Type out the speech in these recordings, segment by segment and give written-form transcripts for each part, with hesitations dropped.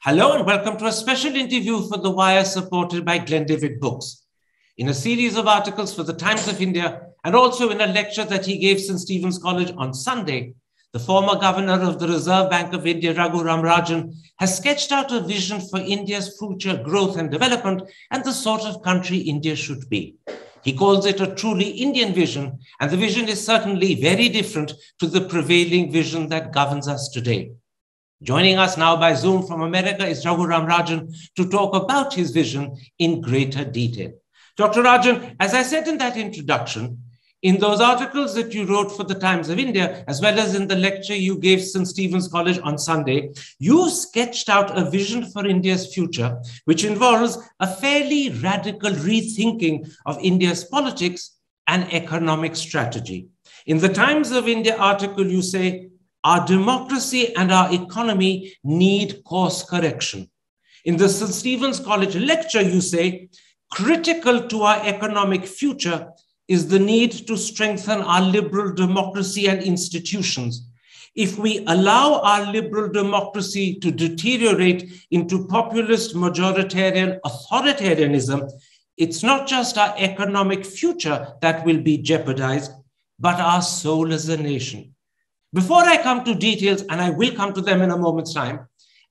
Hello and welcome to a special interview for The Wire supported by Glendivid Books. In a series of articles for the Times of India and also in a lecture that he gave St. Stephen's College on Sunday, the former governor of the Reserve Bank of India, Raghuram Rajan, has sketched out a vision for India's future growth and development and the sort of country India should be. He calls it a truly Indian vision, and the vision is certainly very different to the prevailing vision that governs us today. Joining us now by Zoom from America is Raghuram Rajan to talk about his vision in greater detail. Dr. Rajan, as I said in that introduction, in those articles that you wrote for the Times of India, as well as in the lecture you gave St. Stephen's College on Sunday, you sketched out a vision for India's future, which involves a fairly radical rethinking of India's politics and economic strategy. In the Times of India article, you say, our democracy and our economy need course correction. In the St. Stephen's College lecture, you say, critical to our economic future is the need to strengthen our liberal democracy and institutions. If we allow our liberal democracy to deteriorate into populist, majoritarian authoritarianism, it's not just our economic future that will be jeopardized, but our soul as a nation. Before I come to details, and I will come to them in a moment's time,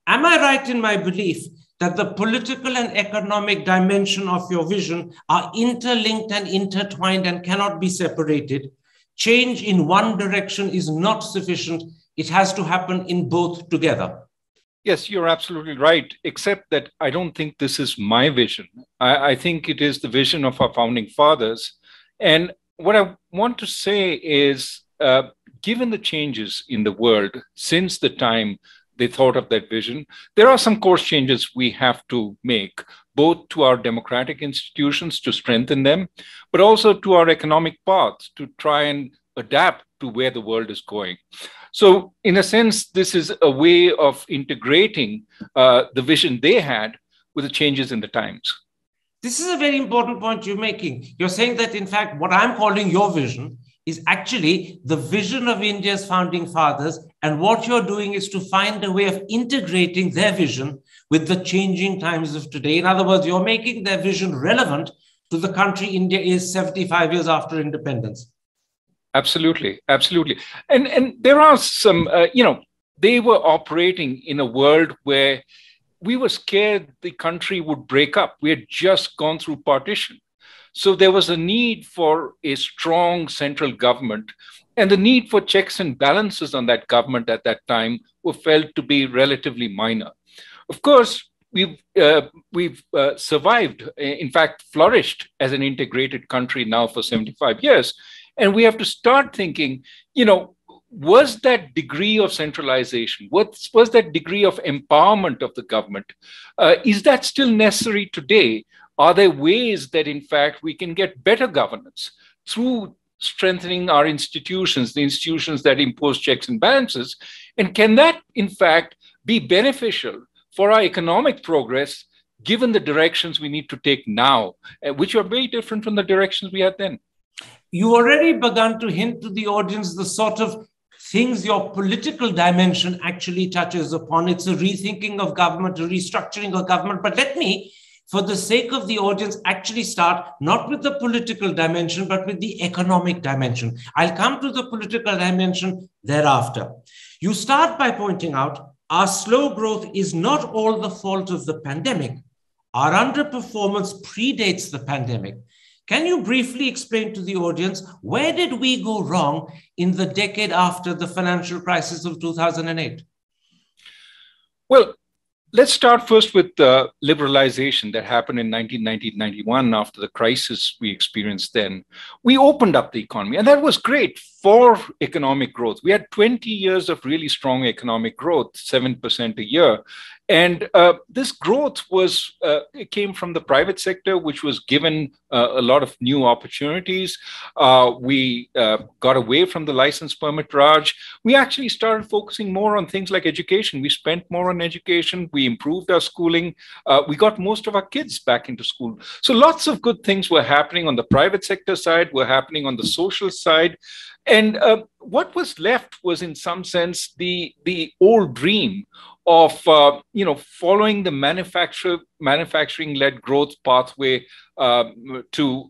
am I right in my belief that the political and economic dimension of your vision are interlinked and intertwined and cannot be separated? Change in one direction is not sufficient. It has to happen in both together. Yes, you're absolutely right, except that I don't think this is my vision. I think it is the vision of our founding fathers. And what I want to say is, given the changes in the world since the time they thought of that vision, there are some course changes we have to make, both to our democratic institutions to strengthen them, but also to our economic paths to try and adapt to where the world is going. So in a sense, this is a way of integrating the vision they had with the changes in the times. This is a very important point you're making. You're saying that, in fact, what I'm calling your vision is actually the vision of India's founding fathers, and what you're doing is to find a way of integrating their vision with the changing times of today. In other words, you're making their vision relevant to the country India is 75 years after independence. Absolutely, absolutely. And there are some, they were operating in a world where we were scared the country would break up. We had just gone through partition. So there was a need for a strong central government, and the need for checks and balances on that government at that time were felt to be relatively minor. Of course, we've survived, in fact, flourished as an integrated country now for 75 years. And we have to start thinking, was that degree of centralization, was that degree of empowerment of the government, is that still necessary today? Are there ways that, in fact, we can get better governance through strengthening our institutions, the institutions that impose checks and balances? And can that, in fact, be beneficial for our economic progress, given the directions we need to take now, which are very different from the directions we had then? You already begun to hint to the audience the sort of things your political dimension actually touches upon. It's a rethinking of government, a restructuring of government. But let me, for the sake of the audience, actually start not with the political dimension, but with the economic dimension. I'll come to the political dimension thereafter. You start by pointing out our slow growth is not all the fault of the pandemic. Our underperformance predates the pandemic. Can you briefly explain to the audience, where did we go wrong in the decade after the financial crisis of 2008? Well, let's start first with the liberalization that happened in 1990-91 after the crisis we experienced then. We opened up the economy, and that was great for economic growth. We had 20 years of really strong economic growth, 7% a year. And this growth it came from the private sector, which was given a lot of new opportunities. We got away from the license permit Raj. We actually started focusing more on things like education. We spent more on education. We improved our schooling. We got most of our kids back into school. So lots of good things were happening on the private sector side, were happening on the social side. And what was left was, in some sense, the old dream of following the manufacturing-led growth pathway to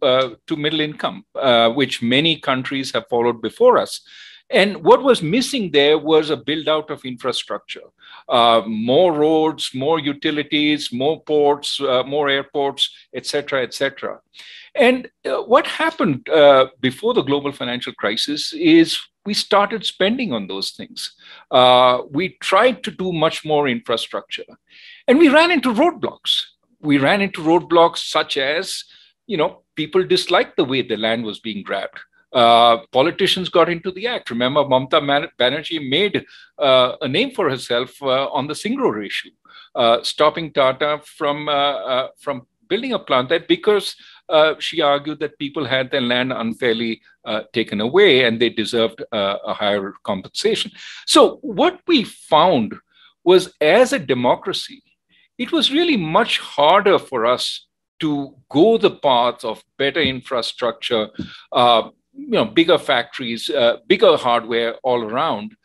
middle income, which many countries have followed before us. And what was missing there was a build out of infrastructure, more roads, more utilities, more ports, more airports, et cetera, et cetera. And what happened before the global financial crisis is we started spending on those things. We tried to do much more infrastructure, and we ran into roadblocks. We ran into roadblocks such as, people disliked the way the land was being grabbed. Politicians got into the act. Remember, Mamata Banerjee made a name for herself on the Singroor issue, stopping Tata from building a plant there because she argued that people had their land unfairly taken away and they deserved a higher compensation. So what we found was, as a democracy, it was really much harder for us to go the path of better infrastructure, bigger factories, bigger hardware all around,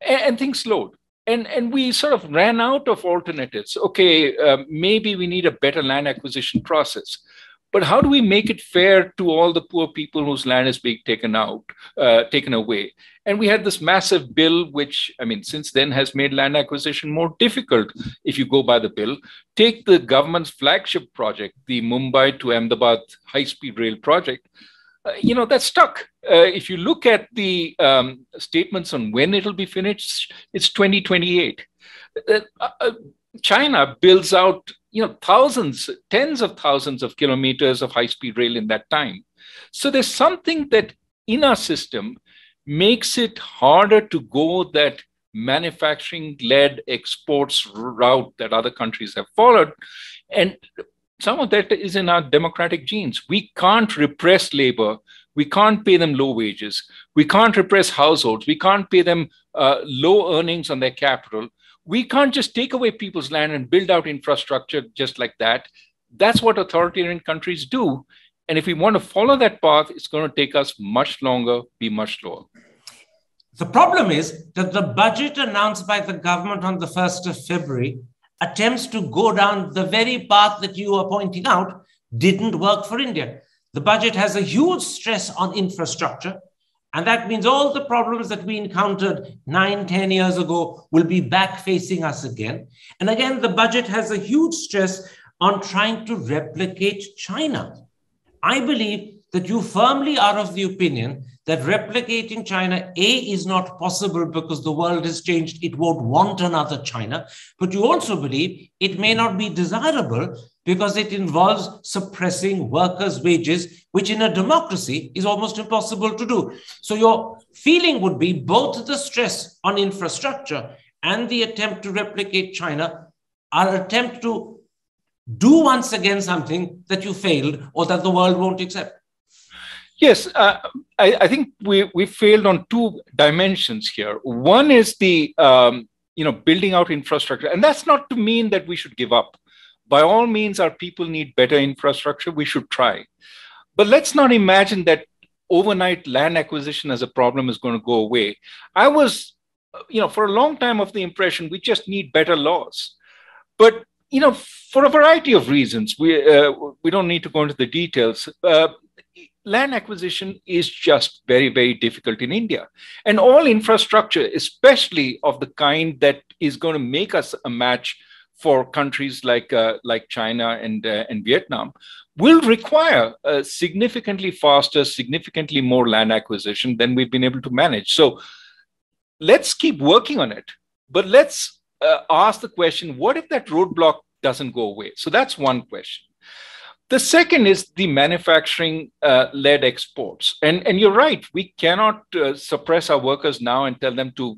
and things slowed. And we sort of ran out of alternatives. Okay, maybe we need a better land acquisition process. But how do we make it fair to all the poor people whose land is being taken away? And we had this massive bill, which, since then has made land acquisition more difficult if you go by the bill. Take the government's flagship project, the Mumbai to Ahmedabad high-speed rail project. That's stuck. If you look at the statements on when it'll be finished, it's 2028. China builds out, thousands, tens of thousands of kilometers of high-speed rail in that time. So there's something that in our system makes it harder to go that manufacturing-led exports route that other countries have followed. And some of that is in our democratic genes. We can't repress labor. We can't pay them low wages. We can't repress households. We can't pay them low earnings on their capital. We can't just take away people's land and build out infrastructure just like that. That's what authoritarian countries do. And if we want to follow that path, it's going to take us much longer, be much slower. The problem is that the budget announced by the government on the 1st of February attempts to go down the very path that you are pointing out didn't work for India. The budget has a huge stress on infrastructure, and that means all the problems that we encountered 9-10 years ago will be back facing us again. And again, the budget has a huge stress on trying to replicate China. I believe that you firmly are of the opinion that replicating China, A, is not possible because the world has changed. It won't want another China. But you also believe it may not be desirable because it involves suppressing workers' wages, which in a democracy is almost impossible to do. So your feeling would be both the stress on infrastructure and the attempt to replicate China are an attempt to do once again something that you failed or that the world won't accept. Yes, I think we failed on two dimensions here. One is the building out infrastructure, and that's not to mean that we should give up. By all means, our people need better infrastructure. We should try, but let's not imagine that overnight land acquisition as a problem is going to go away. I was, for a long time of the impression we just need better laws, but for a variety of reasons, we don't need to go into the details. Land acquisition is just very, very difficult in India. And all infrastructure, especially of the kind that is going to make us a match for countries like China and Vietnam, will require a significantly faster, significantly more land acquisition than we've been able to manage. So let's keep working on it. But let's ask the question, what if that roadblock doesn't go away? So that's one question. The second is the manufacturing-led exports. And you're right, we cannot suppress our workers now and tell them to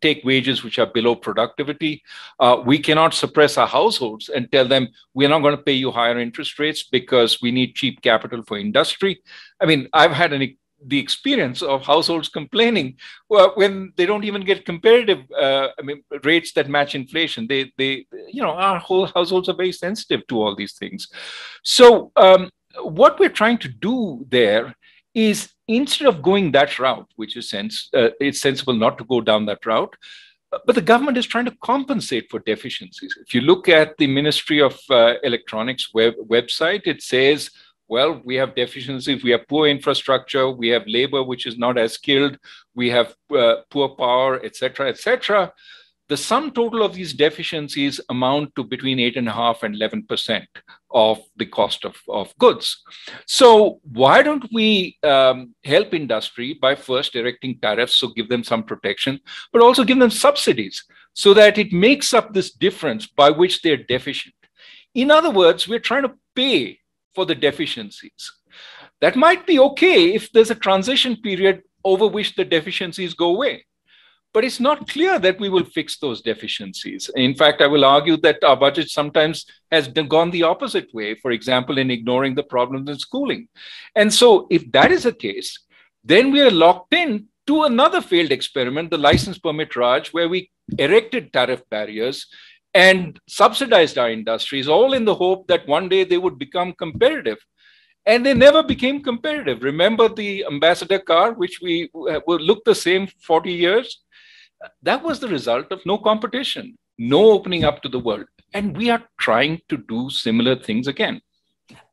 take wages which are below productivity. We cannot suppress our households and tell them we're not going to pay you higher interest rates because we need cheap capital for industry. I've had the experience of households complaining when they don't even get competitive rates that match inflation. Our whole households are very sensitive to all these things. So what we're trying to do there is instead of going that route, which is it's sensible not to go down that route, but the government is trying to compensate for deficiencies. If you look at the Ministry of Electronics website, it says, well, we have deficiencies, we have poor infrastructure, we have labor which is not as skilled, we have poor power, etc., etc. The sum total of these deficiencies amount to between 8.5% and 11% of the cost of goods. So why don't we help industry by first erecting tariffs, so give them some protection, but also give them subsidies so that it makes up this difference by which they're deficient. In other words, we're trying to pay for the deficiencies. That might be okay if there's a transition period over which the deficiencies go away. But it's not clear that we will fix those deficiencies. In fact, I will argue that our budget sometimes has gone the opposite way, for example, in ignoring the problems in schooling. And so if that is the case, then we are locked in to another failed experiment, the license permit Raj, where we erected tariff barriers and subsidized our industries, all in the hope that one day they would become competitive. And they never became competitive. Remember the Ambassador car, which we looked the same 40 years? That was the result of no competition, no opening up to the world. And we are trying to do similar things again.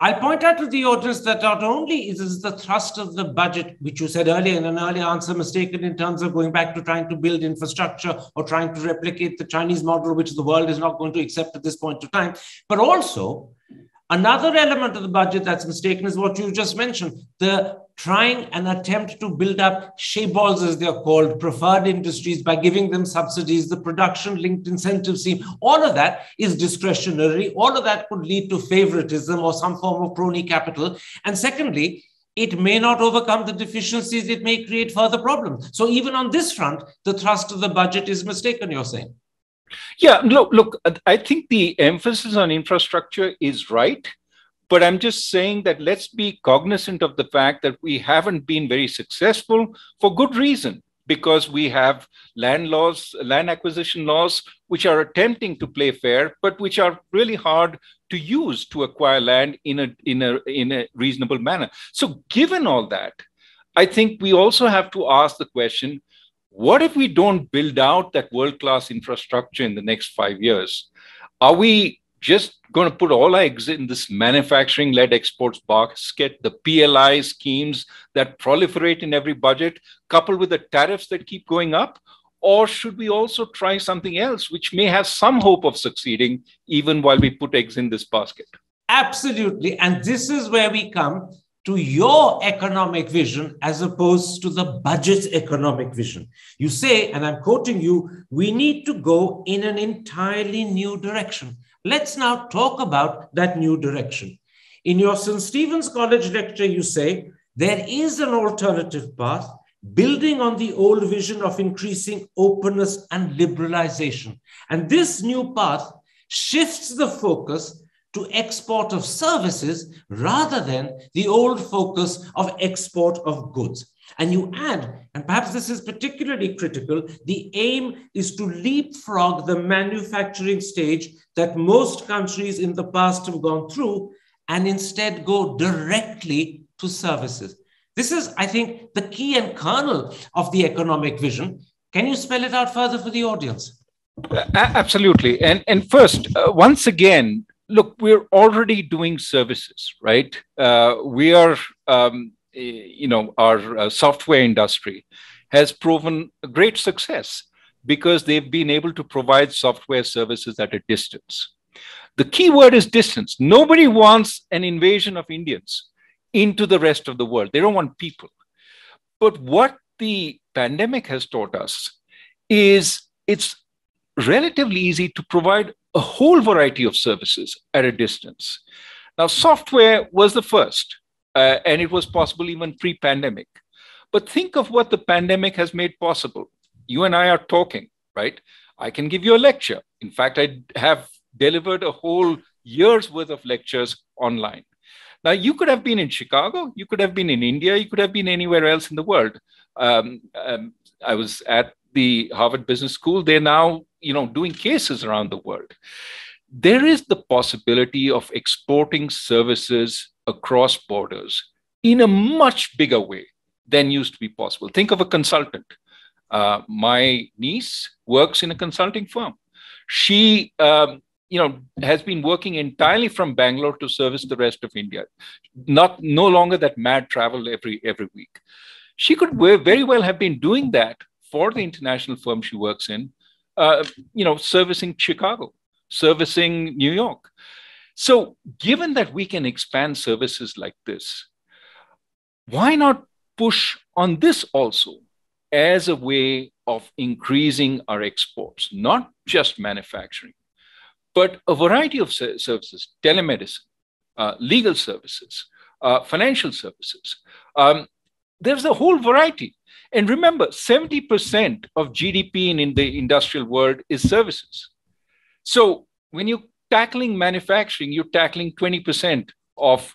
I'll point out to the audience that not only is this the thrust of the budget, which you said earlier in an earlier answer mistaken in terms of going back to trying to build infrastructure or trying to replicate the Chinese model, which the world is not going to accept at this point of time, but also another element of the budget that's mistaken is what you just mentioned, the trying and attempt to build up shaballs, as they're called, preferred industries by giving them subsidies, the production-linked incentive scheme. All of that is discretionary. All of that could lead to favoritism or some form of crony capital. And secondly, it may not overcome the deficiencies. It may create further problems. So even on this front, the thrust of the budget is mistaken, you're saying. Yeah, look, I think the emphasis on infrastructure is right. But I'm just saying that let's be cognizant of the fact that we haven't been very successful for good reason, because we have land laws, land acquisition laws, which are attempting to play fair, but which are really hard to use to acquire land in a reasonable manner. So given all that, I think we also have to ask the question, what if we don't build out that world-class infrastructure in the next 5 years? Are we just going to put all our eggs in this manufacturing-led exports basket, the PLI schemes that proliferate in every budget, coupled with the tariffs that keep going up? Or should we also try something else, which may have some hope of succeeding, even while we put eggs in this basket? Absolutely. And this is where we come to your economic vision as opposed to the budget's economic vision. You say, and I'm quoting you, we need to go in an entirely new direction. Let's now talk about that new direction. In your St. Stephen's College lecture, you say, there is an alternative path building on the old vision of increasing openness and liberalization. And this new path shifts the focus to export of services rather than the old focus of export of goods. And you add, and perhaps this is particularly critical, the aim is to leapfrog the manufacturing stage that most countries in the past have gone through and instead go directly to services. This is, I think, the key and kernel of the economic vision. Can you spell it out further for the audience? Absolutely. And first, once again, look, we're already doing services, right? We are... our software industry has proven a great success because they've been able to provide software services at a distance. The key word is distance. Nobody wants an invasion of Indians into the rest of the world. They don't want people. But what the pandemic has taught us is it's relatively easy to provide a whole variety of services at a distance. Now, software was the first. And it was possible even pre-pandemic. But think of what the pandemic has made possible. You and I are talking, right? I can give you a lecture. In fact, I have delivered a whole year's worth of lectures online. Now, you could have been in Chicago, you could have been in India, you could have been anywhere else in the world. I was at the Harvard Business School. They're now, doing cases around the world. There is the possibility of exporting services across borders in a much bigger way than used to be possible. Think of a consultant. My niece works in a consulting firm. She, has been working entirely from Bangalore to service the rest of India. No longer that mad travel every week. She could very well have been doing that for the international firm she works in, servicing Chicago, servicing New York. So given that we can expand services like this, why not push on this also as a way of increasing our exports, not just manufacturing, but a variety of services, telemedicine, legal services, financial services. There's a whole variety. And remember, 70% of GDP in the industrial world is services. So when you're tackling manufacturing, you're tackling 20% of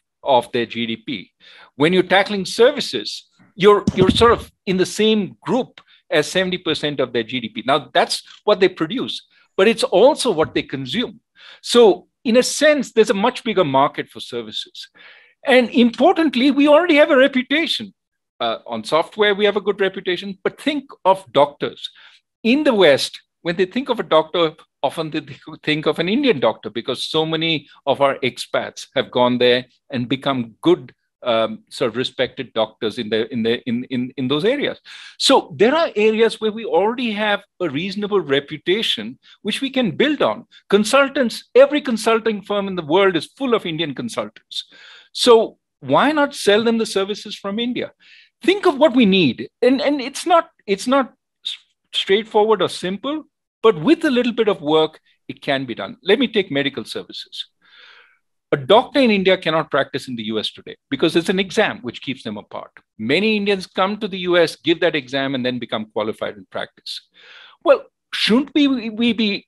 their GDP. When you're tackling services, you're sort of in the same group as 70% of their GDP. Now, that's what they produce, but it's also what they consume. So in a sense, there's a much bigger market for services. And importantly, we already have a reputation. On software, we have a good reputation, but think of doctors. In the West, when they think of a doctor, often they think of an Indian doctor because so many of our expats have gone there and become good, sort of respected doctors in those areas. So there are areas where we already have a reasonable reputation, which we can build on. Consultants, every consulting firm in the world is full of Indian consultants. So why not sell them the services from India? Think of what we need. And it's not straightforward or simple, but with a little bit of work, it can be done. Let me take medical services. A doctor in India cannot practice in the US today because there's an exam which keeps them apart. Many Indians come to the US, give that exam, and then become qualified in practice. Well, shouldn't we be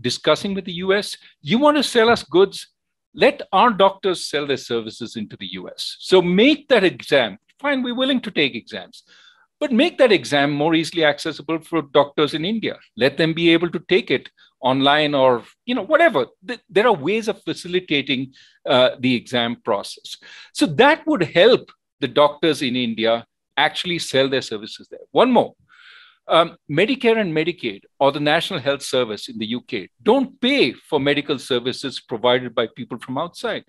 discussing with the US? You want to sell us goods? Let our doctors sell their services into the US. So make that exam. Fine, we're willing to take exams, but make that exam more easily accessible for doctors in India. Let them be able to take it online or, whatever. There are ways of facilitating the exam process. So that would help the doctors in India actually sell their services there. One more. Medicare and Medicaid, or the National Health Service in the UK, don't pay for medical services provided by people from outside.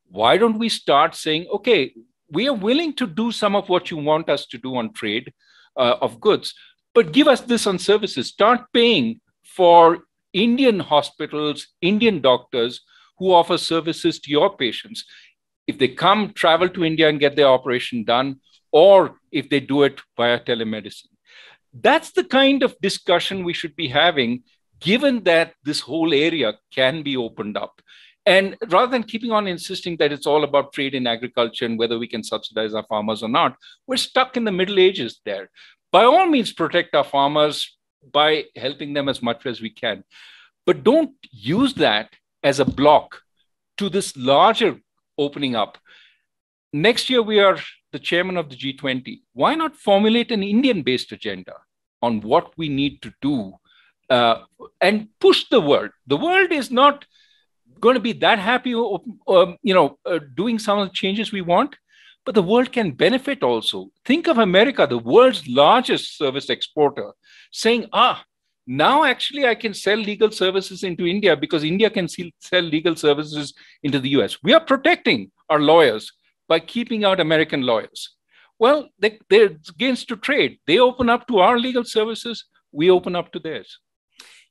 Why don't we start saying, okay, we are willing to do some of what you want us to do on trade of goods, but give us this on services. Start paying for Indian hospitals, Indian doctors who offer services to your patients. If they travel to India and get their operation done, or if they do it via telemedicine. That's the kind of discussion we should be having, given that this whole area can be opened up. And rather than keeping on insisting that it's all about trade in agriculture and whether we can subsidize our farmers or not, we're stuck in the Middle Ages there. By all means, protect our farmers by helping them as much as we can. But don't use that as a block to this larger opening up. Next year, we are the chairman of the G20. Why not formulate an Indian-based agenda on what we need to do and push the world? The world is not going to be that happy, doing some of the changes we want, but the world can benefit also. Think of America, the world's largest service exporter, saying, now actually I can sell legal services into India because India can sell legal services into the US. We are protecting our lawyers by keeping out American lawyers. Well, they're against to trade. They open up to our legal services, we open up to theirs.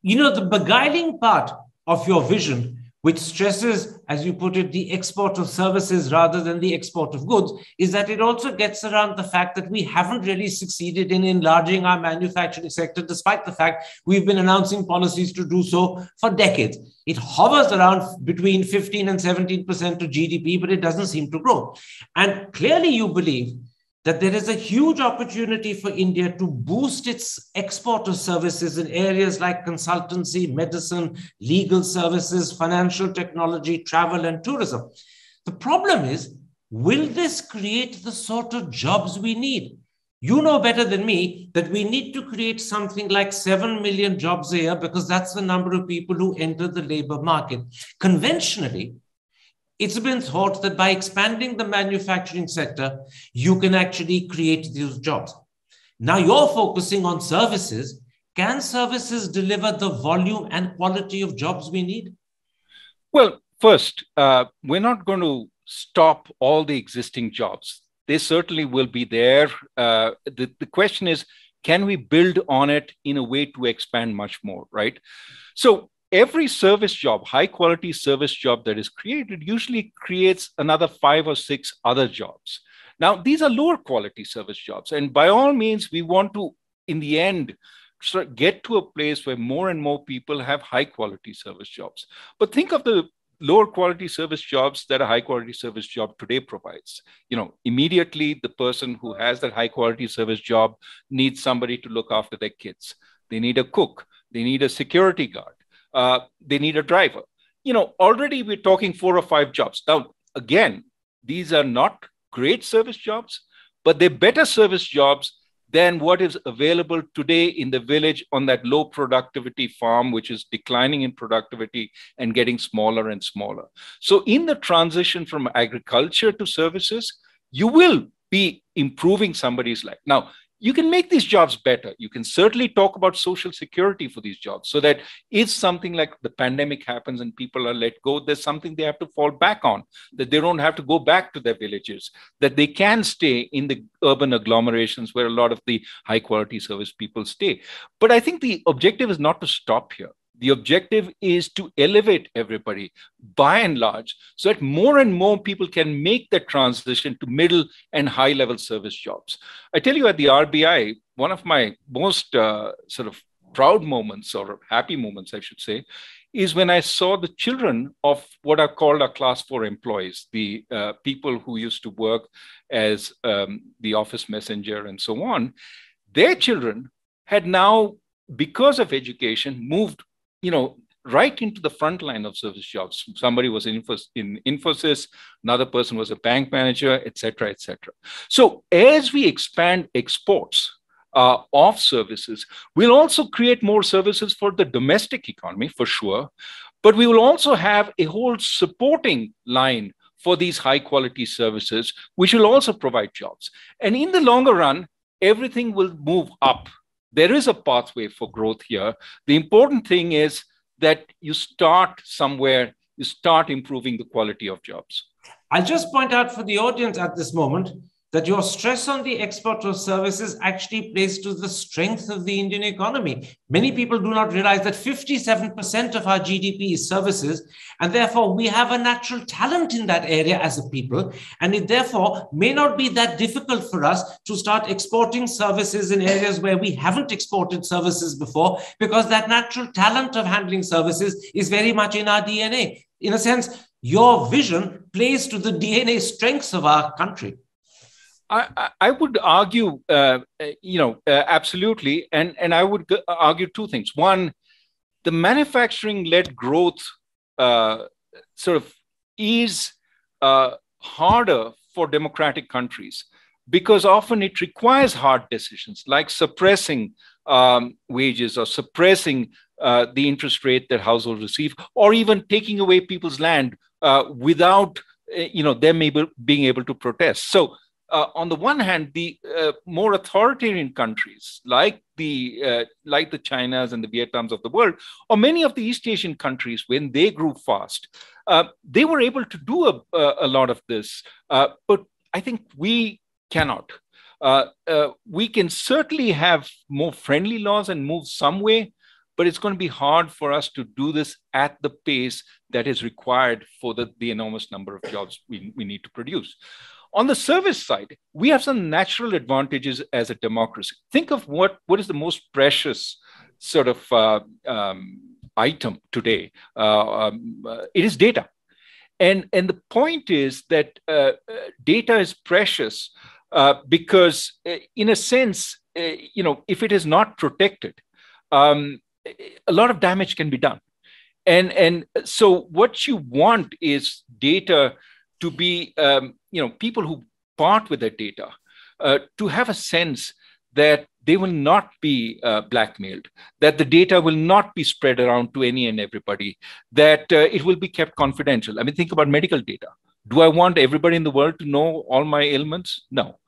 The beguiling part of your vision, which stresses, as you put it, the export of services rather than the export of goods, is that it also gets around the fact that we haven't really succeeded in enlarging our manufacturing sector, despite the fact we've been announcing policies to do so for decades. It hovers around between 15 and 17% of GDP, but it doesn't seem to grow. And clearly you believe that there is a huge opportunity for India to boost its export of services in areas like consultancy, medicine, legal services, financial technology, travel, and tourism. The problem is, will this create the sort of jobs we need? You know better than me that we need to create something like 7 million jobs a year because that's the number of people who enter the labor market. Conventionally, It's been thought that by expanding the manufacturing sector, you can actually create those jobs. Now you're focusing on services. Can services deliver the volume and quality of jobs we need? Well, first, we're not going to stop all the existing jobs. They certainly will be there. The question is, can we build on it in a way to expand much more, right? So every service job, high quality service job that is created usually creates another 5 or 6 other jobs. Now, these are lower quality service jobs. And by all means, we want to, in the end, get to a place where more and more people have high quality service jobs. But think of the lower quality service jobs that a high quality service job today provides. Immediately the person who has that high quality service job needs somebody to look after their kids. They need a cook. They need a security guard. They need a driver. Already we're talking 4 or 5 jobs. Now, again, these are not great service jobs, but they're better service jobs than what is available today in the village on that low productivity farm, which is declining in productivity and getting smaller and smaller. So in the transition from agriculture to services, you will be improving somebody's life. Now, you can make these jobs better. You can certainly talk about social security for these jobs so that if something like the pandemic happens and people are let go, there's something they have to fall back on, that they don't have to go back to their villages, that they can stay in the urban agglomerations where a lot of the high quality service people stay. But I think the objective is not to stop here. The objective is to elevate everybody by and large so that more and more people can make the transition to middle and high level service jobs. I tell you, at the RBI, one of my most sort of proud moments, or happy moments, I should say, is when I saw the children of what are called our class 4 employees, the people who used to work as the office messenger and so on. Their children had now, because of education, moved right into the front line of service jobs. Somebody was in Infosys, another person was a bank manager, et cetera, et cetera. So as we expand exports of services, we'll also create more services for the domestic economy, for sure, but we will also have a whole supporting line for these high quality services, which will also provide jobs. And in the longer run, everything will move up. There is a pathway for growth here. The important thing is that you start somewhere, you start improving the quality of jobs. I'll just point out for the audience at this moment that your stress on the export of services actually plays to the strength of the Indian economy. Many people do not realize that 57% of our GDP is services, and therefore we have a natural talent in that area as a people, and it therefore may not be that difficult for us to start exporting services in areas where we haven't exported services before, because that natural talent of handling services is very much in our DNA. In a sense, your vision plays to the DNA strengths of our country. I would argue, absolutely. And I would argue 2 things. One, the manufacturing-led growth sort of is harder for democratic countries because often it requires hard decisions like suppressing wages or suppressing the interest rate that households receive, or even taking away people's land without them being able to protest. So on the one hand, the more authoritarian countries like the Chinas and the Vietnams of the world, or many of the East Asian countries, when they grew fast, they were able to do a lot of this. But I think we cannot. We can certainly have more friendly laws and move some way, but it's going to be hard for us to do this at the pace that is required for the enormous number of jobs we need to produce. On the service side, we have some natural advantages as a democracy. Think of what is the most precious sort of item today. It is data. And the point is that data is precious because in a sense, if it is not protected, a lot of damage can be done. And so what you want is data to be, people who part with their data, to have a sense that they will not be blackmailed, that the data will not be spread around to any and everybody, that it will be kept confidential. I mean, think about medical data. Do I want everybody in the world to know all my ailments? No.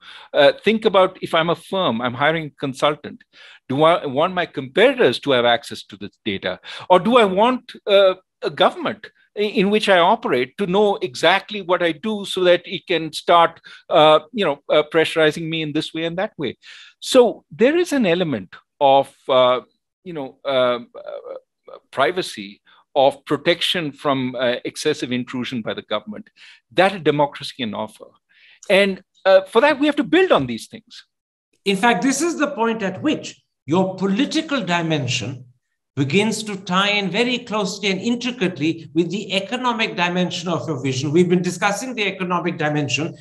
Think about if I'm a firm, I'm hiring a consultant. Do I want my competitors to have access to this data? Or do I want a government in which I operate to know exactly what I do so that it can start, pressurizing me in this way and that way? So there is an element of, privacy, of protection from excessive intrusion by the government that a democracy can offer. And for that, we have to build on these things. In fact, this is the point at which your political dimension begins to tie in very closely and intricately with the economic dimension of your vision. We've been discussing the economic dimension,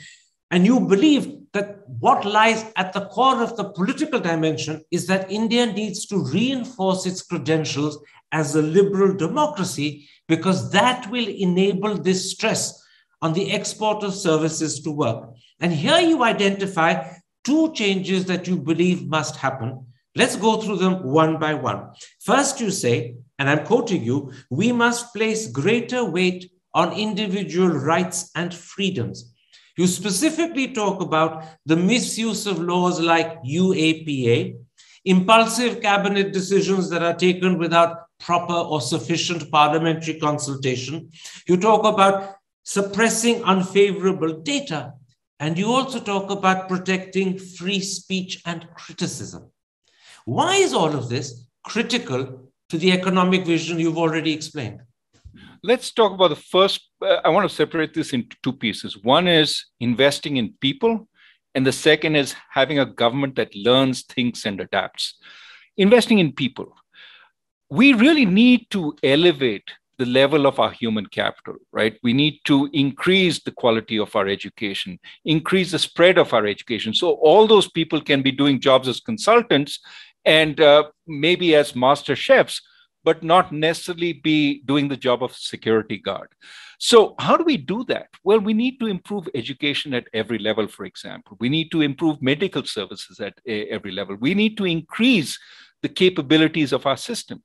and you believe that what lies at the core of the political dimension is that India needs to reinforce its credentials as a liberal democracy, because that will enable this stress on the export of services to work. And here you identify two changes that you believe must happen. Let's go through them one by one. First, you say, and I'm quoting you, we must place greater weight on individual rights and freedoms. You specifically talk about the misuse of laws like UAPA, impulsive cabinet decisions that are taken without proper or sufficient parliamentary consultation. You talk about suppressing unfavorable data, and you also talk about protecting free speech and criticism. Why is all of this critical to the economic vision you've already explained? Let's talk about the first. I want to separate this into two pieces. One is investing in people, and the second is having a government that learns, thinks, and adapts. Investing in people. We really need to elevate the level of our human capital, right? We need to increase the quality of our education, increase the spread of our education. So all those people can be doing jobs as consultants and maybe as master chefs, but not necessarily be doing the job of security guard. So how do we do that? Well, we need to improve education at every level, for example. We need to improve medical services at every level. We need to increase the capabilities of our system.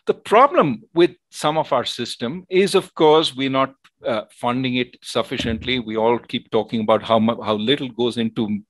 The problem with some of our system is, of course, we're not funding it sufficiently. We all keep talking about how little goes into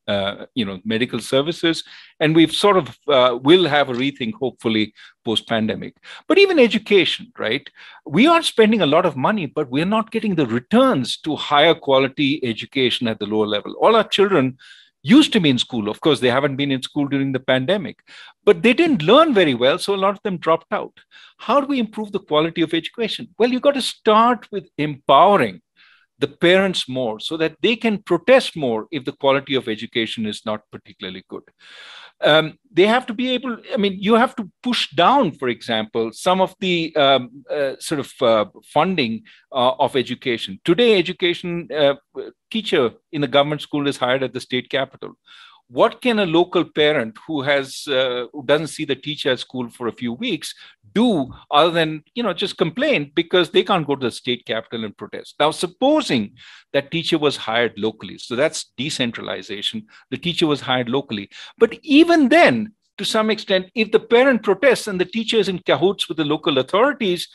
medical services, and we've sort of will have a rethink, hopefully, post-pandemic. But even education, right? We are spending a lot of money, but we're not getting the returns to higher quality education at the lower level. All our children used to be in school. Of course, they haven't been in school during the pandemic, but they didn't learn very well, so a lot of them dropped out. How do we improve the quality of education? Well, you've got to start with empowering the parents more so that they can protest more if the quality of education is not particularly good. They have to be able, you have to push down, for example, some of the funding of education. Today, education teacher in the government school is hired at the state capital. What can a local parent who doesn't see the teacher at school for a few weeks do other than just complain because they can't go to the state capital and protest? Now, supposing that teacher was hired locally, so that's decentralization. The teacher was hired locally, but even then, to some extent, if the parent protests and the teacher is in cahoots with the local authorities,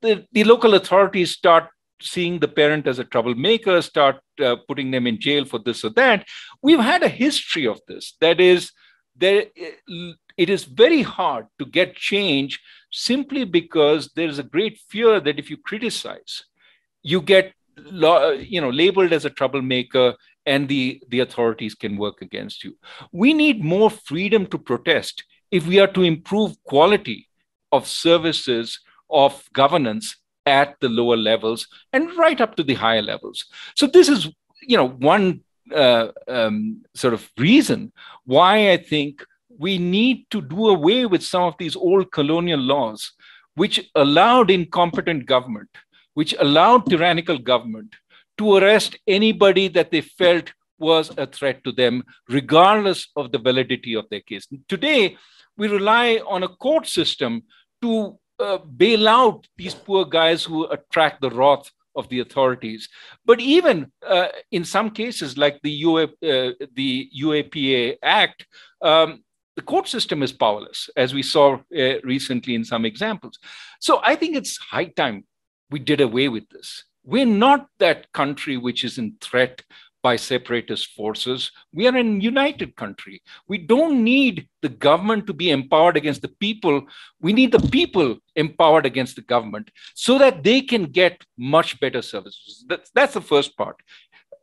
the local authorities start seeing the parent as a troublemaker, start putting them in jail for this or that. We've had a history of this. That is, it is very hard to get change simply because there is a great fear that if you criticize, you get labeled as a troublemaker and the authorities can work against you. We need more freedom to protest if we are to improve quality of services, of governance at the lower levels and right up to the higher levels. So this is, one sort of reason why I think we need to do away with some of these old colonial laws, which allowed incompetent government, which allowed tyrannical government to arrest anybody that they felt was a threat to them, regardless of the validity of their case. Today, we rely on a court system to bail out these poor guys who attract the wrath of the authorities. But even in some cases, like the UAPA Act, the court system is powerless, as we saw recently in some examples. So I think it's high time we did away with this. We're not that country which is in threat by separatist forces. We are a united country. We don't need the government to be empowered against the people. We need the people empowered against the government so that they can get much better services. That's the first part.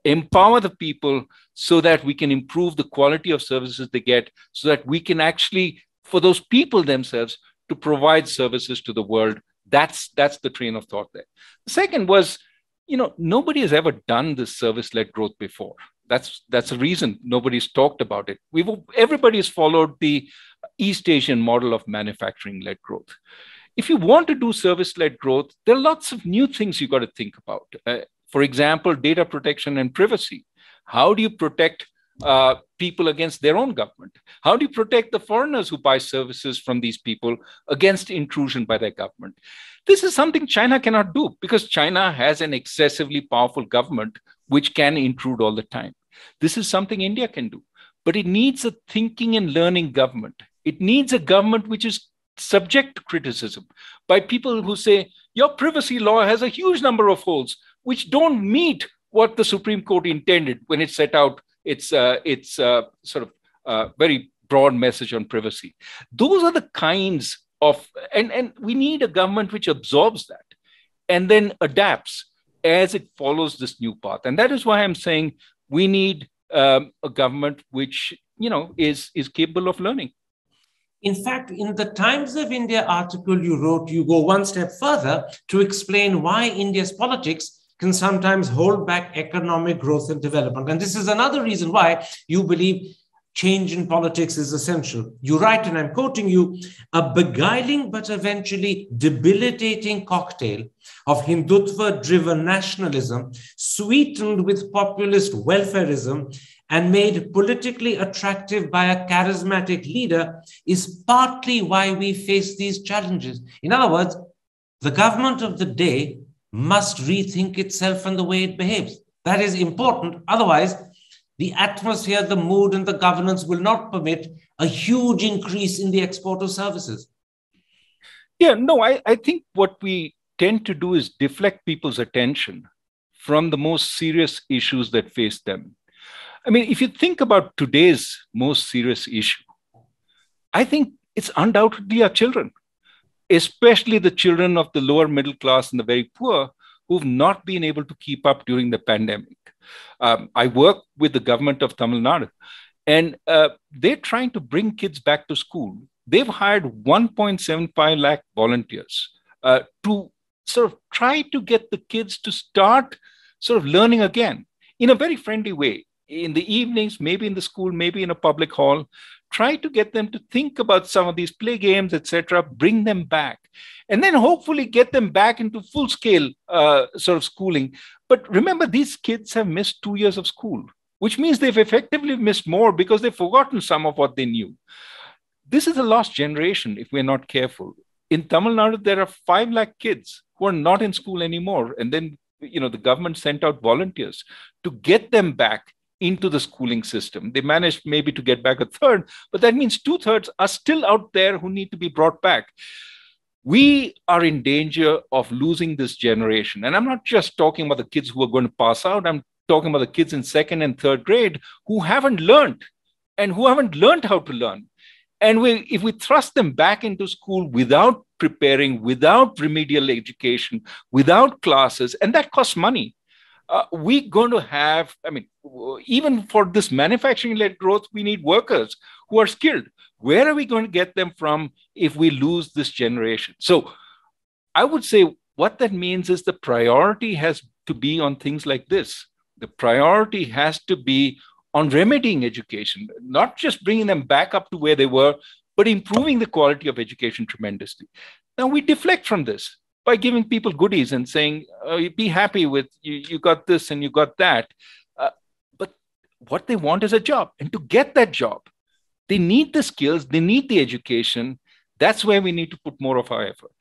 Empower the people so that we can improve the quality of services they get, so that we can actually, for those people themselves, to provide services to the world. That's the train of thought there. The second was, nobody has ever done this service-led growth before. That's the reason nobody's talked about it. Everybody's followed the East Asian model of manufacturing-led growth. If you want to do service-led growth, there are lots of new things you got to think about. For example, data protection and privacy. How do you protect people against their own government? How do you protect the foreigners who buy services from these people against intrusion by their government? This is something China cannot do because China has an excessively powerful government which can intrude all the time. This is something India can do, but it needs a thinking and learning government. It needs a government which is subject to criticism by people who say, your privacy law has a huge number of holes which don't meet what the Supreme Court intended when it set out its very broad message on privacy. Those are the kinds of, and we need a government which absorbs that and then adapts as it follows this new path. And that is why I'm saying we need a government which, is capable of learning. In fact, in the Times of India article you wrote, you go one step further to explain why India's politics can sometimes hold back economic growth and development. And this is another reason why you believe change in politics is essential. You write, and I'm quoting you, a beguiling but eventually debilitating cocktail of Hindutva-driven nationalism, sweetened with populist welfarism, and made politically attractive by a charismatic leader is partly why we face these challenges. In other words, the government of the day must rethink itself and the way it behaves. That is important. Otherwise, the atmosphere, the mood, and the governance will not permit a huge increase in the export of services. Yeah, no, I think what we tend to do is deflect people's attention from the most serious issues that face them. I mean, if you think about today's most serious issue, I think it's undoubtedly our children, especially the children of the lower middle class and the very poor who've not been able to keep up during the pandemic. I work with the government of Tamil Nadu, and they're trying to bring kids back to school. They've hired 1.75 lakh volunteers to sort of try to get the kids to start sort of learning again in a very friendly way. In the evenings, maybe in the school, maybe in a public hall, try to get them to think about some of these play games, etc., bring them back, and then hopefully get them back into full-scale sort of schooling. But remember, these kids have missed 2 years of school, which means they've effectively missed more because they've forgotten some of what they knew. This is a lost generation if we're not careful. In Tamil Nadu, there are 5 lakh kids who are not in school anymore. And then, the government sent out volunteers to get them back into the schooling system. They managed maybe to get back a third, but that means 2/3 are still out there who need to be brought back. We are in danger of losing this generation. And I'm not just talking about the kids who are going to pass out. I'm talking about the kids in 2nd and 3rd grade who haven't learned how to learn. And if we thrust them back into school without preparing, without remedial education, without classes, and that costs money, we're going to have, even for this manufacturing-led growth, we need workers who are skilled. Where are we going to get them from if we lose this generation? So I would say what that means is the priority has to be on things like this. The priority has to be on remedying education, not just bringing them back up to where they were, but improving the quality of education tremendously. Now we deflect from this by giving people goodies and saying, be happy with, you got this and you got that. But what they want is a job. And to get that job, they need the skills, they need the education. That's where we need to put more of our effort.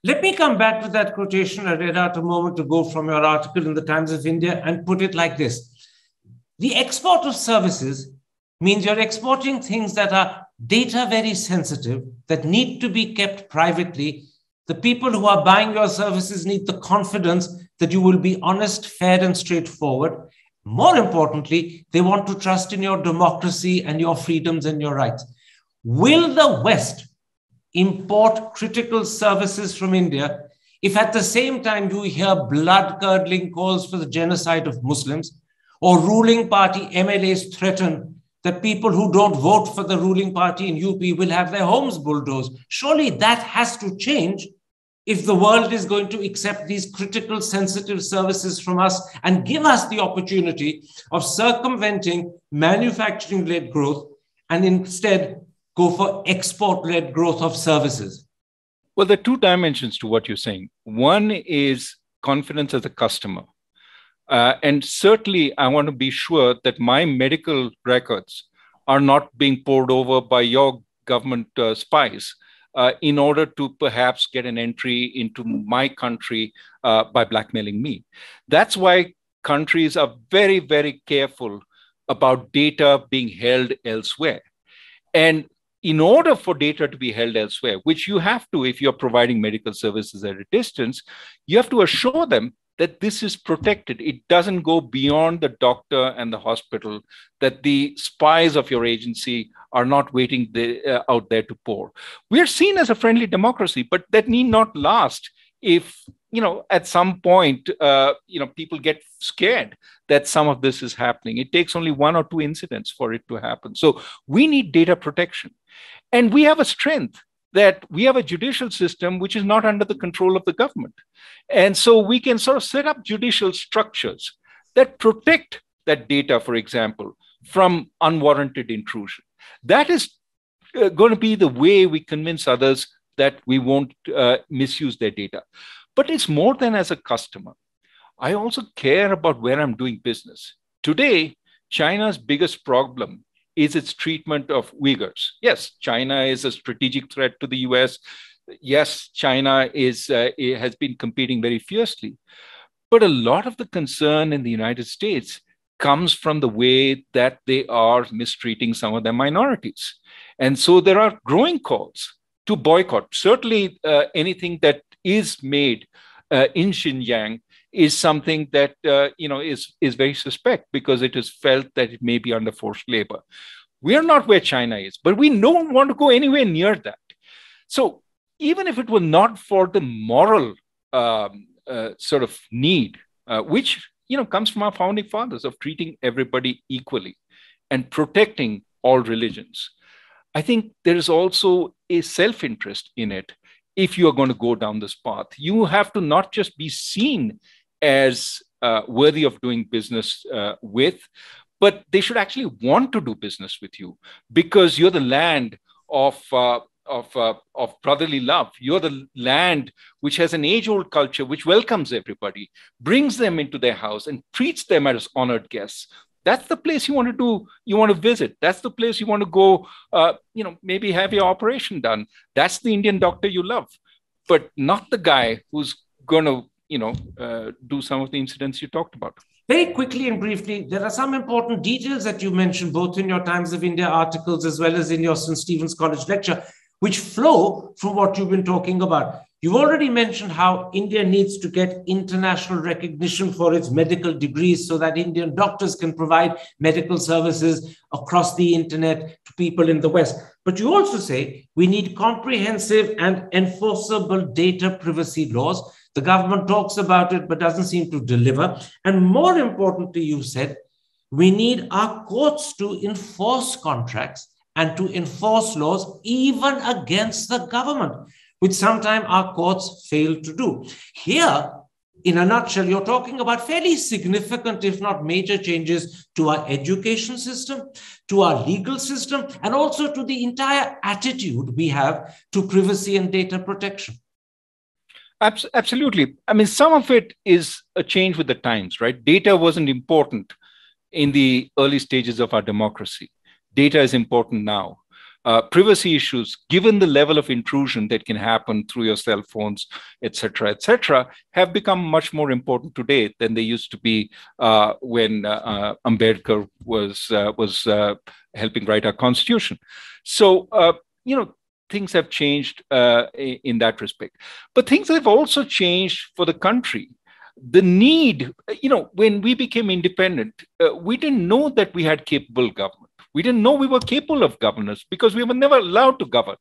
Let me come back to that quotation I read out a moment ago from your article in the Times of India and put it like this. The export of services means you're exporting things that are data very sensitive, that need to be kept privately. The people who are buying your services need the confidence that you will be honest, fair, and straightforward. More importantly, they want to trust in your democracy and your freedoms and your rights. Will the West import critical services from India if at the same time you hear blood-curdling calls for the genocide of Muslims, or ruling party MLAs threaten that people who don't vote for the ruling party in UP will have their homes bulldozed? Surely that has to change if the world is going to accept these critical, sensitive services from us and give us the opportunity of circumventing manufacturing-led growth and instead go for export-led growth of services. Well, there are two dimensions to what you're saying. One is confidence as a customer. And certainly, I want to be sure that my medical records are not being poured over by your government spies in order to perhaps get an entry into my country by blackmailing me. That's why countries are very, very careful about data being held elsewhere. And in order for data to be held elsewhere, which you have to if you're providing medical services at a distance, you have to assure them that this is protected. It doesn't go beyond the doctor and the hospital, that the spies of your agency are not waiting out there to pour. We're seen as a friendly democracy, but that need not last if, at some point, people get scared that some of this is happening. It takes only one or two incidents for it to happen. So we need data protection. And we have a strength that we have a judicial system which is not under the control of the government. And so we can sort of set up judicial structures that protect that data, for example, from unwarranted intrusion. That is going to be the way we convince others that we won't misuse their data. But it's more than as a customer. I also care about where I'm doing business. Today, China's biggest problem is its treatment of Uyghurs. Yes, China is a strategic threat to the US. Yes, China has been competing very fiercely. But a lot of the concern in the United States comes from the way that they are mistreating some of their minorities. And so there are growing calls to boycott. Certainly anything that is made in Xinjiang is something that is very suspect because it is felt that it may be under forced labor. We are not where China is, but we don't want to go anywhere near that. So even if it were not for the moral sort of need, which comes from our founding fathers of treating everybody equally and protecting all religions, I think there is also a self-interest in it. If you are going to go down this path, you have to not just be seen as worthy of doing business with, but they should actually want to do business with you because you're the land of brotherly love. You're the land which has an age-old culture which welcomes everybody, brings them into their house, and treats them as honored guests. That's the place you want to visit. That's the place you want to go, maybe have your operation done. That's the Indian doctor you love, but not the guy who's going to, do some of the incidents you talked about. Very quickly and briefly, there are some important details that you mentioned, both in your Times of India articles as well as in your St. Stephen's College lecture, which flow from what you've been talking about. You've already mentioned how India needs to get international recognition for its medical degrees so that Indian doctors can provide medical services across the internet to people in the West. But you also say we need comprehensive and enforceable data privacy laws. The government talks about it, but doesn't seem to deliver. And more importantly, you said we need our courts to enforce contracts and to enforce laws even against the government, which sometimes our courts fail to do. Here, in a nutshell, you're talking about fairly significant, if not major changes to our education system, to our legal system, and also to the entire attitude we have to privacy and data protection. Absolutely. I mean, some of it is a change with the times, right? Data wasn't important in the early stages of our democracy. Data is important now. privacy issues, given the level of intrusion that can happen through your cell phones, et cetera, have become much more important today than they used to be when Ambedkar was helping write our constitution. So, things have changed in that respect. But things have also changed for the country. The need, when we became independent, we didn't know that we had capable government. We didn't know we were capable of governance because we were never allowed to govern.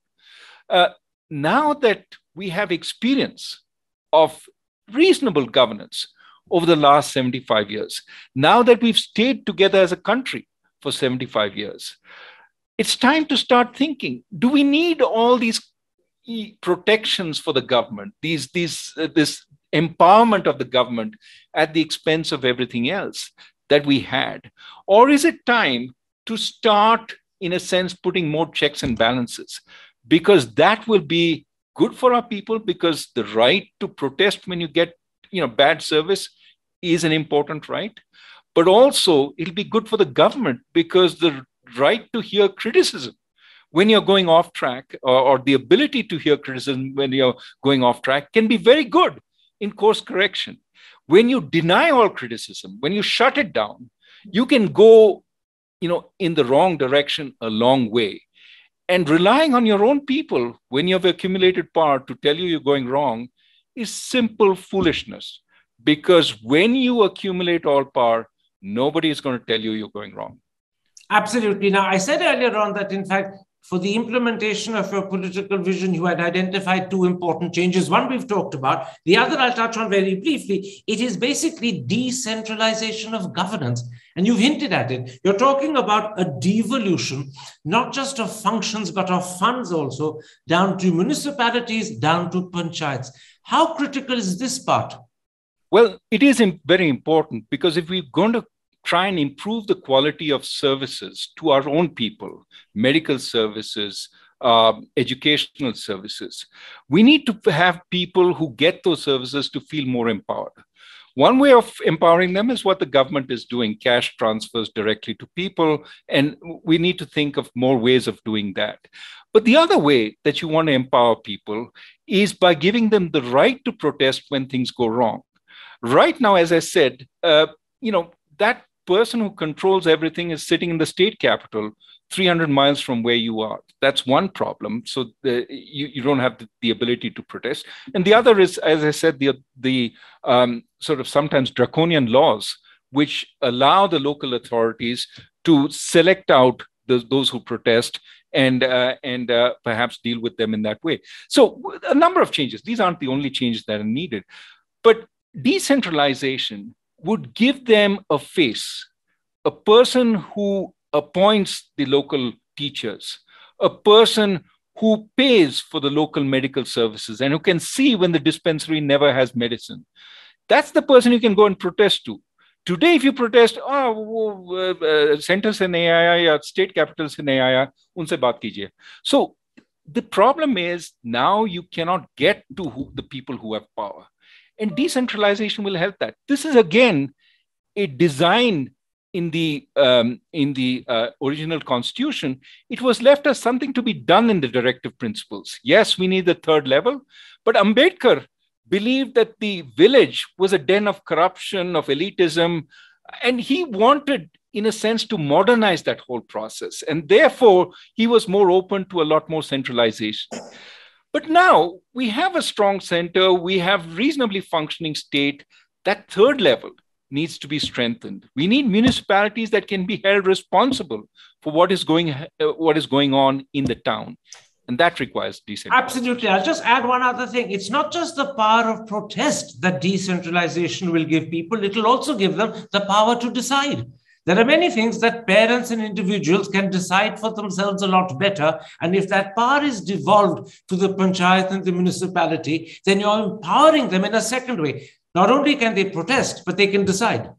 Now that we have experience of reasonable governance over the last 75 years, now that we've stayed together as a country for 75 years, it's time to start thinking, do we need all these protections for the government, this empowerment of the government at the expense of everything else that we had? Or is it time to start, in a sense, putting more checks and balances? Because that will be good for our people, because the right to protest when you get bad service is an important right. But also it'll be good for the government, because the right to hear criticism when you're going off track, or the ability to hear criticism when you're going off track, can be very good in course correction. When you deny all criticism, when you shut it down, you can go in the wrong direction a long way. And relying on your own people when you have accumulated power to tell you you're going wrong is simple foolishness. Because when you accumulate all power, nobody is going to tell you you're going wrong. Absolutely. Now, I said earlier on that, in fact, for the implementation of your political vision, you had identified two important changes. One we've talked about. The other I'll touch on very briefly. It is basically decentralization of governance. And you've hinted at it. You're talking about a devolution, not just of functions, but of funds also, down to municipalities, down to panchayats. How critical is this part? Well, it is very important, because if we're going to try and improve the quality of services to our own people, medical services, educational services, we need to have people who get those services to feel more empowered. One way of empowering them is what the government is doing, cash transfers directly to people, and we need to think of more ways of doing that. But the other way that you want to empower people is by giving them the right to protest when things go wrong. Right now, as I said, that person who controls everything is sitting in the state capital, 300 miles from where you are. That's one problem. So you don't have the ability to protest. And the other is, as I said, the sort of sometimes draconian laws, which allow the local authorities to select out those who protest and perhaps deal with them in that way. So a number of changes. These aren't the only changes that are needed. But decentralization would give them a face, a person who appoints the local teachers, a person who pays for the local medical services, and who can see when the dispensary never has medicine. That's the person you can go and protest to. Today, if you protest, centers in AII, state capitals in AII, unse baat kijiye. So the problem is now you cannot get to the people who have power. And decentralization will help that. This is, again, a design in the original constitution. It was left as something to be done in the directive principles. Yes, we need the third level, but Ambedkar believed that the village was a den of corruption, of elitism, and he wanted, in a sense, to modernize that whole process. And therefore, he was more open to a lot more centralization. But now we have a strong center, we have reasonably functioning state. That third level needs to be strengthened. We need municipalities that can be held responsible for what is going on in the town. And that requires decentralization. Absolutely. I'll just add one other thing. It's not just the power of protest that decentralization will give people. It will also give them the power to decide. There are many things that parents and individuals can decide for themselves a lot better. And if that power is devolved to the panchayat and the municipality, then you're empowering them in a second way. Not only can they protest, but they can decide.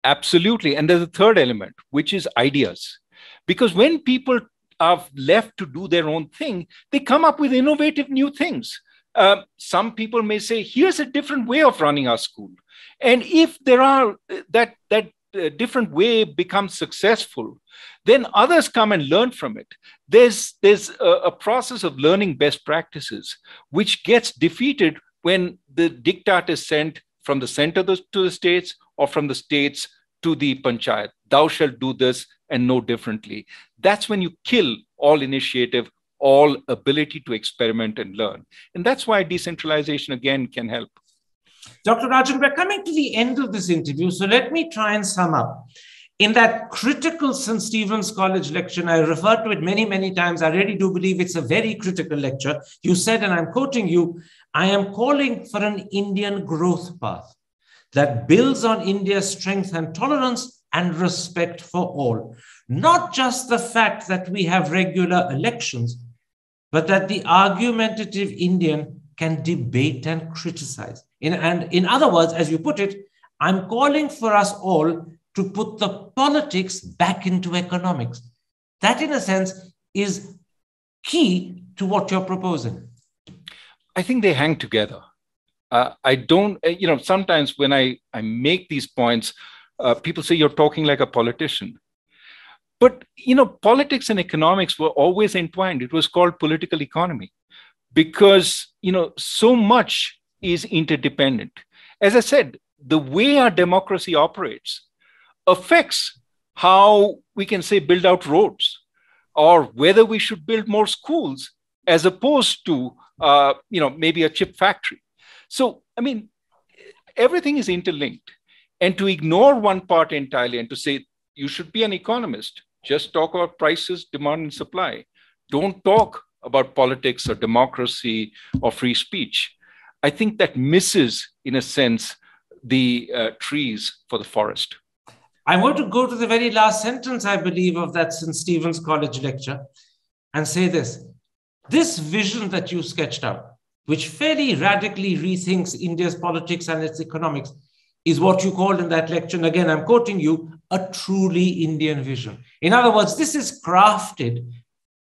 Absolutely. And there's a third element, which is ideas. Because when people are left to do their own thing, they come up with innovative new things. Some people may say, here's a different way of running our school. And if there are that different way becomes successful, then others come and learn from it. There's a process of learning best practices, which gets defeated when the diktat is sent from the center to the states or from the states to the panchayat. Thou shalt do this and no differently. That's when you kill all initiative, all ability to experiment and learn. And that's why decentralization, again, can help. Dr. Rajan, we're coming to the end of this interview, so let me try and sum up. In that critical St. Stephen's College lecture, and I referred to it many, many times, I really do believe it's a very critical lecture. You said, and I'm quoting you, I am calling for an Indian growth path that builds on India's strength and tolerance and respect for all. Not just the fact that we have regular elections, but that the argumentative Indian can debate and criticize. In other words, as you put it, I'm calling for us all to put the politics back into economics. That, in a sense, is key to what you're proposing. I think they hang together. I don't, sometimes when I make these points, people say you're talking like a politician. But, politics and economics were always entwined. It was called political economy because, so much is interdependent. As I said, the way our democracy operates affects how we can say build out roads or whether we should build more schools as opposed to, maybe a chip factory. So, everything is interlinked. And to ignore one part entirely and to say, you should be an economist, just talk about prices, demand and supply. Don't talk about politics or democracy or free speech. I think that misses, in a sense, the trees for the forest. I want to go to the very last sentence, I believe, of that St. Stephen's College lecture and say this. This vision that you sketched out, which fairly radically rethinks India's politics and its economics, is what you called in that lecture, and again, I'm quoting you, a truly Indian vision. In other words, this is crafted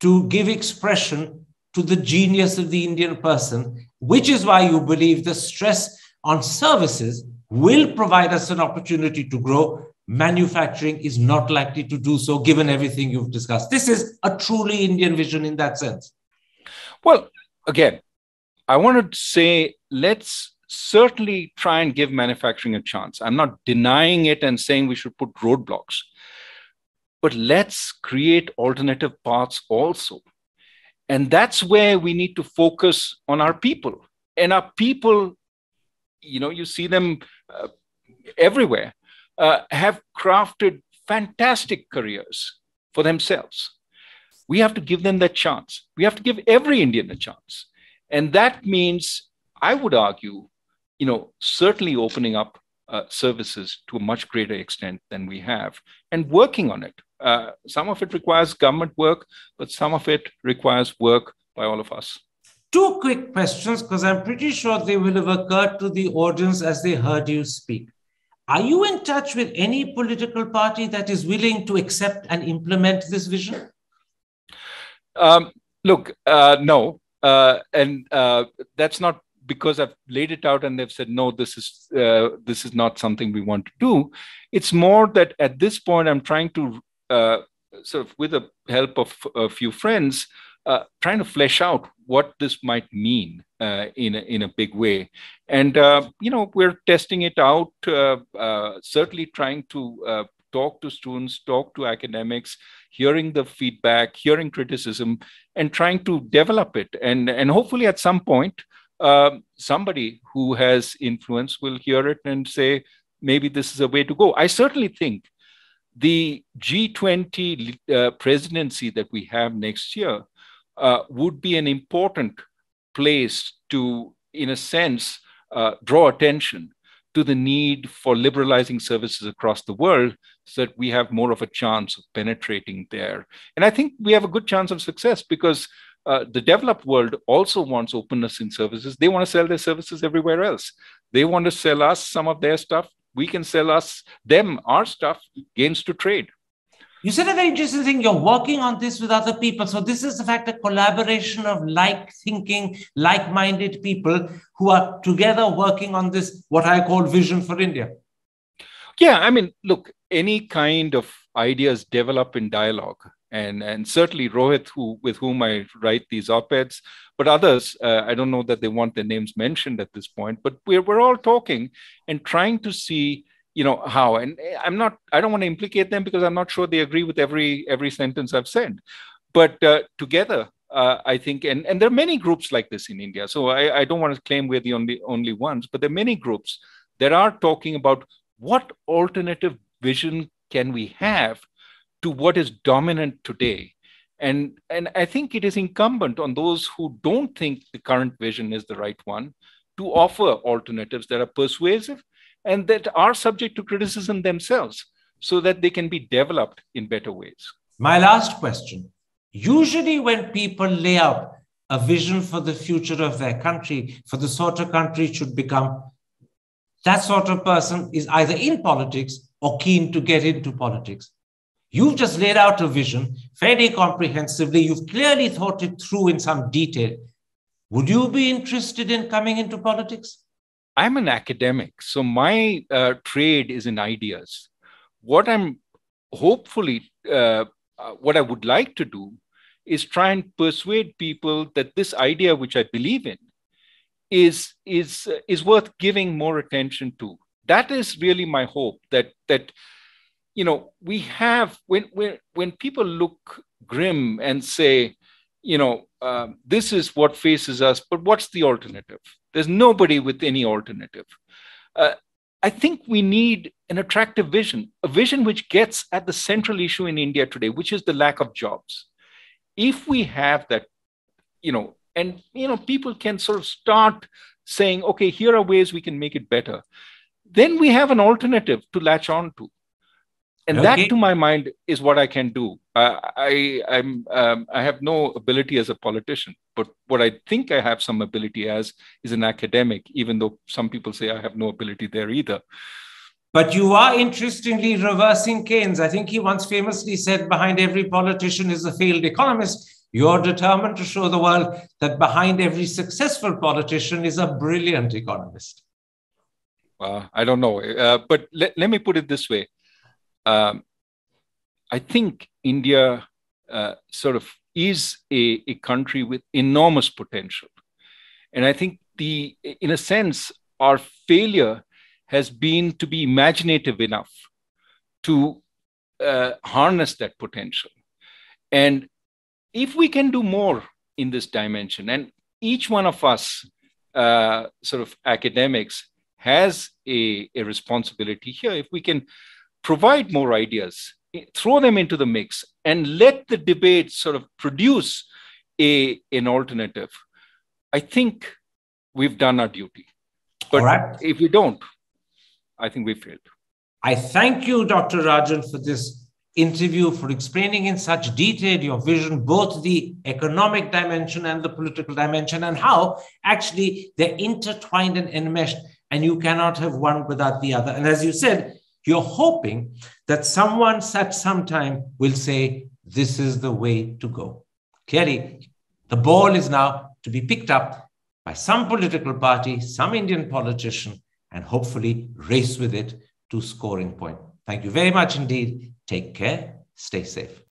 to give expression to the genius of the Indian person, which is why you believe the stress on services will provide us an opportunity to grow. Manufacturing is not likely to do so, given everything you've discussed. This is a truly Indian vision in that sense. Well, again, I wanted to say, let's certainly try and give manufacturing a chance. I'm not denying it and saying we should put roadblocks, but let's create alternative paths also. And that's where we need to focus on our people. And our people, you see them everywhere, have crafted fantastic careers for themselves. We have to give them that chance. We have to give every Indian a chance. And that means, I would argue, certainly opening up services to a much greater extent than we have and working on it. Some of it requires government work, but some of it requires work by all of us. Two quick questions, because I'm pretty sure they will have occurred to the audience as they heard you speak. Are you in touch with any political party that is willing to accept and implement this vision? No. And that's not because I've laid it out and they've said, no, this is not something we want to do. It's more that at this point, I'm trying to sort of, with the help of a few friends, trying to flesh out what this might mean in a big way. And, we're testing it out, certainly trying to talk to students, talk to academics, hearing the feedback, hearing criticism, and trying to develop it. And hopefully at some point, somebody who has influence will hear it and say, maybe this is a way to go. I certainly think the G20 presidency that we have next year would be an important place to, in a sense, draw attention to the need for liberalizing services across the world so that we have more of a chance of penetrating there. And I think we have a good chance of success because the developed world also wants openness in services. They want to sell their services everywhere else. They want to sell us some of their stuff. We can sell them our stuff, gains to trade. You said a very interesting thing. You're working on this with other people. So this is, in fact, a collaboration of like-thinking, like-minded people who are together working on this, what I call vision for India. Yeah, I mean, look, any kind of ideas develop in dialogue. And certainly Rohit, with whom I write these op-eds, but others, I don't know that they want their names mentioned at this point, but we're all talking and trying to see, how. And I don't want to implicate them because I'm not sure they agree with every sentence I've said. But together, I think, and there are many groups like this in India. So I don't want to claim we're the only ones, but there are many groups that are talking about what alternative vision can we have to what is dominant today. And I think it is incumbent on those who don't think the current vision is the right one to offer alternatives that are persuasive and that are subject to criticism themselves so that they can be developed in better ways. My last question. Usually when people lay out a vision for the future of their country, for the sort of country it should become, that sort of person is either in politics or keen to get into politics. You've just laid out a vision fairly comprehensively. You've clearly thought it through in some detail. Would you be interested in coming into politics? I'm an academic, so my trade is in ideas. What I'm hopefully, what I would like to do is try and persuade people that this idea, which I believe in, is worth giving more attention to. That is really my hope. That we have, when people look grim and say, this is what faces us, but what's the alternative? There's nobody with any alternative. I think we need an attractive vision, a vision which gets at the central issue in India today, which is the lack of jobs. If we have that, people can sort of start saying, okay, here are ways we can make it better. Then we have an alternative to latch on to. And okay. That, to my mind, is what I can do. I have no ability as a politician, but what I think I have some ability as is an academic, even though some people say I have no ability there either. But you are interestingly reversing Keynes. I think he once famously said, behind every politician is a failed economist. You're determined to show the world that behind every successful politician is a brilliant economist. I don't know, but let me put it this way. I think India sort of is a country with enormous potential. And I think in a sense, our failure has been to be imaginative enough to harness that potential. And if we can do more in this dimension, and each one of us sort of academics has a responsibility here, if we can provide more ideas, throw them into the mix, and let the debate sort of produce an alternative, I think we've done our duty. But if we don't, I think we failed. I thank you, Dr. Rajan, for this interview, for explaining in such detail your vision, both the economic dimension and the political dimension, and how actually they're intertwined and enmeshed, and you cannot have one without the other. And as you said, you're hoping that someone at some time will say, this is the way to go. Clearly, the ball is now to be picked up by some political party, some Indian politician, and hopefully race with it to scoring point. Thank you very much indeed. Take care. Stay safe.